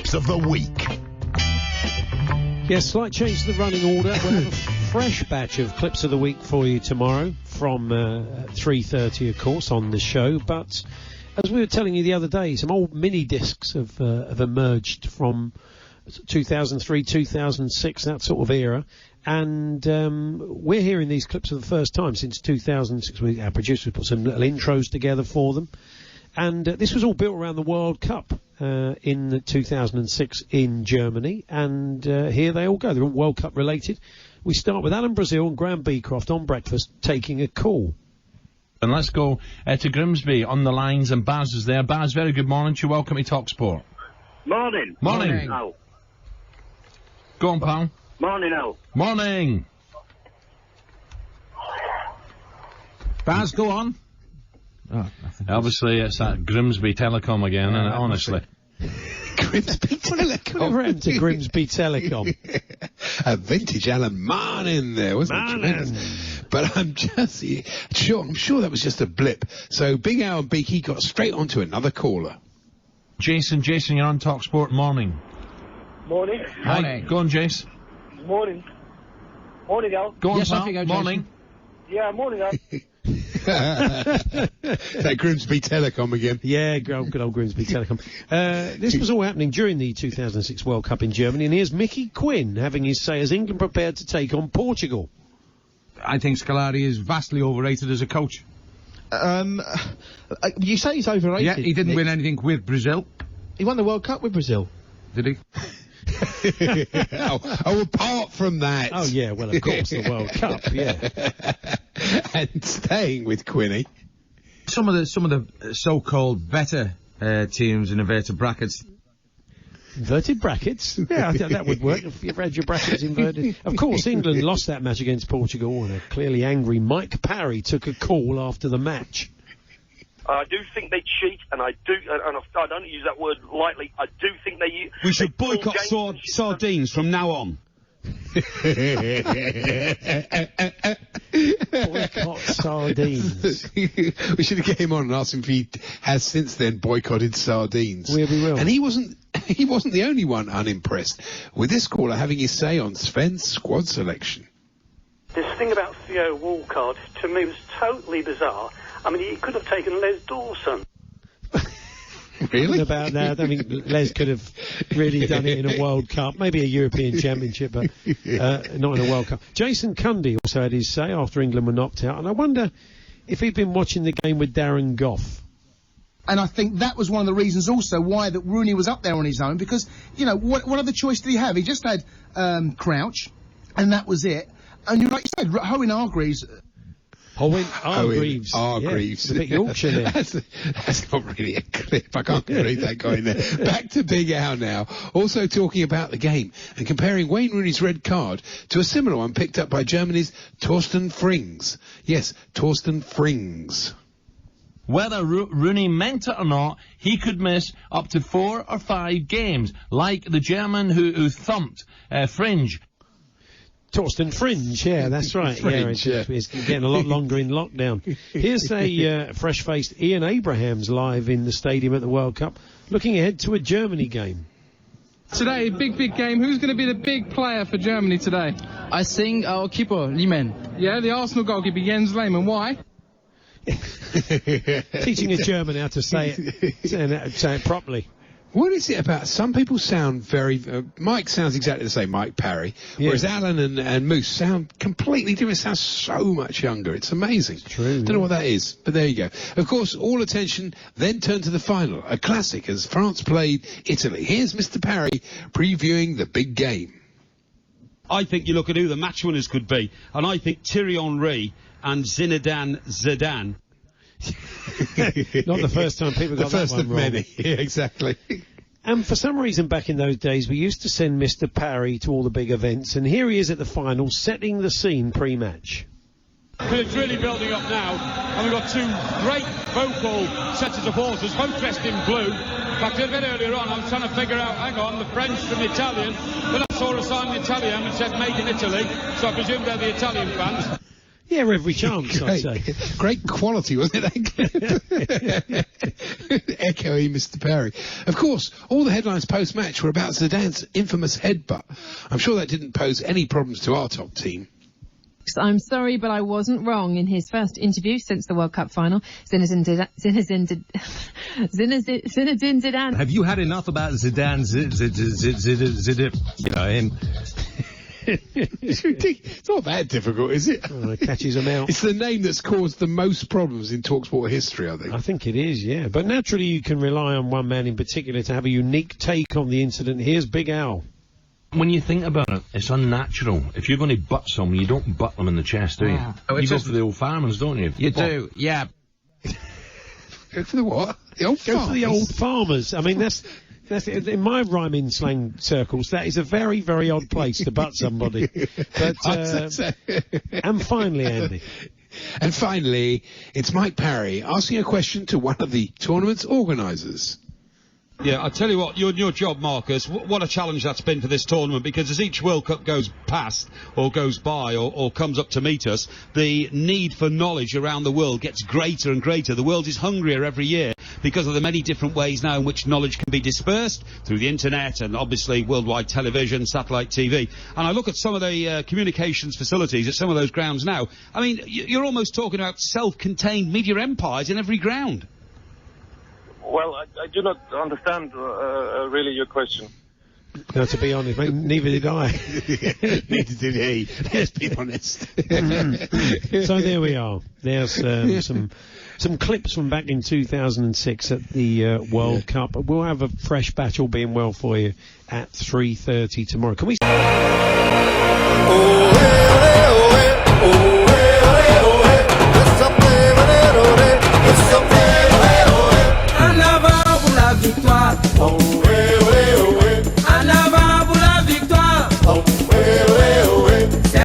clips of the week. Yes, slight change to the running order. We'll have a fresh batch of clips of the week for you tomorrow from 3:30, of course, on the show. But as we were telling you the other day, some old mini discs have emerged from 2003, 2006, that sort of era. And we're hearing these clips for the first time since 2006. Our producers put some little intros together for them. And this was all built around the World Cup in 2006 in Germany. And here they all go. They're all World Cup related. We start with Alan Brazil and Graham Beecroft on breakfast taking a call. And let's go to Grimsby on the lines, and Baz is there. Baz, very good morning to you. Welcome to talkSPORT. Morning. Morning. Al. Go on, pal. Morning, Al. Morning. Baz, go on. Oh, obviously, it's that Grimsby Telecom again, isn't it, honestly? Grimsby Telecom. Whatever happened to Grimsby Telecom? A vintage Alan Marn in there, wasn't it? Tremendous. But I'm sure that was just a blip. So Big Al and Beaky got straight onto another caller. Jason, you're on talkSPORT. Morning. Morning. Hi. Go on, Jace. Morning. Morning, Al. Go on, yes, pal. off you go, morning. Yeah, morning, Al. That Grimsby Telecom again. Yeah, good old Grimsby Telecom. This was all happening during the 2006 World Cup in Germany, and here's Mickey Quinn having his say as England prepared to take on Portugal. I think Scolari is vastly overrated as a coach. You say he's overrated? Yeah, he didn't win anything with Brazil. He won the World Cup with Brazil. Did he? Apart from that. Oh, yeah, well, of course, the World Cup, yeah. And staying with Quinny. Some of the so-called better teams in inverted brackets. Inverted brackets? Yeah, I think that would work if you've had your brackets inverted. Of course, England lost that match against Portugal, and a clearly angry Mike Parry took a call after the match. I do think they cheat, and I don't use that word lightly. I do think they. We should boycott sardines from now on. Boycott sardines. We should get him on and ask him if he has since then boycotted sardines. We will. And he wasn't the only one unimpressed with this caller having his say on Sven's squad selection. This thing about Theo Walcott, to me, was totally bizarre. I mean, he could have taken Les Dawson. Really? About that. I mean, Les could have really done it in a World Cup, maybe a European Championship, but not in a World Cup. Jason Cundy also had his say after England were knocked out, and I wonder if he'd been watching the game with Darren Gough. And I think that was one of the reasons also why that Rooney was up there on his own, because, you know, what other choice did he have? He just had Crouch, and that was it. And like you said, Owen Hargreaves... Hargreaves. Hargreaves. Yeah, a bit Yorkshire there. That's not really a clip. I can't read that guy in there. Back to Big Al now. Also talking about the game and comparing Wayne Rooney's red card to a similar one picked up by Germany's Torsten Frings. Yes, Torsten Frings. Whether Rooney meant it or not, he could miss up to 4 or 5 games, like the German who thumped Fringe. Torsten Fringe, yeah, that's right. Fringe, it's getting a lot longer in lockdown. Here's a fresh-faced Ian Abrahams live in the stadium at the World Cup, looking ahead to a Germany game. Today, big game. Who's going to be the big player for Germany today? I think our keeper, Lehmann. Yeah, the Arsenal goalkeeper, Jens Lehmann. Why? Teaching a German how to say it properly. What is it about? Some people sound very... Mike sounds exactly the same, Mike Parry, whereas Alan and Moose sound completely different. Sounds so much younger. It's amazing. It's true. Don't know what that is, but there you go. Of course, all attention then turned to the final, a classic as France played Italy. Here's Mr. Parry previewing the big game. I think you look at who the match winners could be, and I think Thierry Henry and Zinedine Zidane. Not the first time people got that one wrong. The first of many. Yeah, exactly. And for some reason back in those days, we used to send Mr. Parry to all the big events, and here he is at the final, setting the scene pre-match. But it's really building up now, and we've got 2 great vocal sets of supporters, both dressed in blue. In fact, a bit earlier on, I was trying to figure out, hang on, the French from the Italian. Then I saw a sign in Italian which said "Made in Italy," so I presume they're the Italian fans. Yeah, every chance, I'd say. Great quality, wasn't it, that clip? Echoing Mr. Perry. Of course, all the headlines post-match were about Zidane's infamous headbutt. I'm sure that didn't pose any problems to our top team. I'm sorry, but I wasn't wrong. In his first interview since the World Cup final, Zinedine Zidane. Have you had enough about Zidane? You know him. It's ridiculous. It's not that difficult, is it? Oh, it catches them out. It's the name that's caused the most problems in talkSPORT history, I think. I think it is, yeah. But naturally, you can rely on one man in particular to have a unique take on the incident. Here's Big Al. When you think about it, it's unnatural. If you're going to butt someone, you don't butt them in the chest, do you? Oh, You go for the old farmers, don't you? You do, yeah. Go for the what? The old Go farmers? for the old farmers. I mean, that's in my rhyming slang circles, that is a very, very odd place to butt somebody. But, and finally, Andy. And finally, it's Mike Parry asking a question to one of the tournament's organisers. Yeah, I tell you what, your job, Marcus, what a challenge that's been for this tournament, because as each World Cup goes past, or goes by, or comes up to meet us, the need for knowledge around the world gets greater and greater. The world is hungrier every year because of the many different ways now in which knowledge can be dispersed through the internet and obviously worldwide television, satellite TV. And I look at some of the communications facilities at some of those grounds now. I mean, you're almost talking about self-contained media empires in every ground. Well, I do not understand really your question. No, to be honest, mate, neither did I. Neither did he. Let's be honest. So there we are. There's some clips from back in 2006 at the World Cup. We'll have a fresh batch, all being well, for you at 3:30 tomorrow. Can we...